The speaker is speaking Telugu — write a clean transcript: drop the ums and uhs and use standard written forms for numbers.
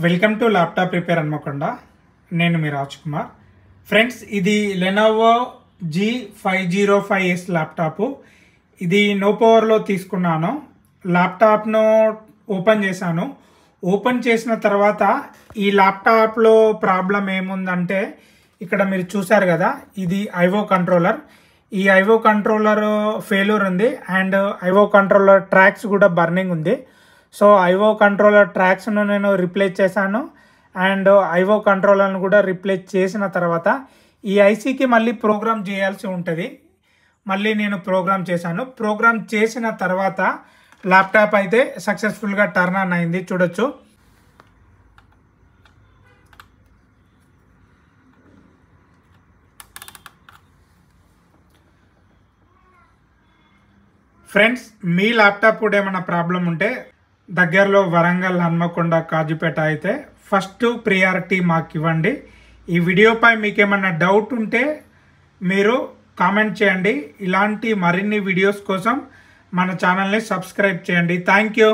Welcome to laptop repair Hanamkonda. నేను మీ రాజ్ కుమార్. ఫ్రెండ్స్, ఇది లెనోవో G505S ల్యాప్టాప్. ఇది నో పవర్లో తీసుకున్నాను. ల్యాప్టాప్ను ఓపెన్ చేశాను. ఓపెన్ చేసిన తర్వాత ఈ ల్యాప్టాప్లో ప్రాబ్లం ఏముందంటే, ఇక్కడ మీరు చూసారు కదా, ఇది ఐఓ కంట్రోలర్. ఈ ఐఓ కంట్రోలర్ ఫెయిల్యూర్ ఉంది అండ్ ఐఓ కంట్రోలర్ ట్రాక్స్ కూడా బర్నింగ్ ఉంది. సో ఐఓ కంట్రోలర్ ట్రాక్స్ను నేను రీప్లేస్ చేశాను అండ్ ఐఓ కంట్రోలర్ను కూడా రీప్లేస్ చేసిన తర్వాత ఈ ఐసీకి మళ్ళీ ప్రోగ్రామ్ చేయాల్సి ఉంటుంది. మళ్ళీ నేను ప్రోగ్రామ్ చేశాను. ప్రోగ్రామ్ చేసిన తర్వాత ల్యాప్టాప్ అయితే సక్సెస్ఫుల్గా టర్న్ ఆన్ అయింది. చూడొచ్చు. ఫ్రెండ్స్, మీ ల్యాప్టాప్ కూడా ఏమైనా ప్రాబ్లం ఉంటే దగ్గరలో వరంగల్, హన్మకొండ, కాజుపేట అయితే ఫస్ట్ ప్రియారిటీ మాకు ఇవ్వండి. ఈ వీడియోపై మీకు ఏమైనా డౌట్ ఉంటే మీరు కామెంట్ చేయండి. ఇలాంటి మరిన్ని వీడియోస్ కోసం మన ఛానల్ని సబ్స్క్రైబ్ చేయండి. Thank you.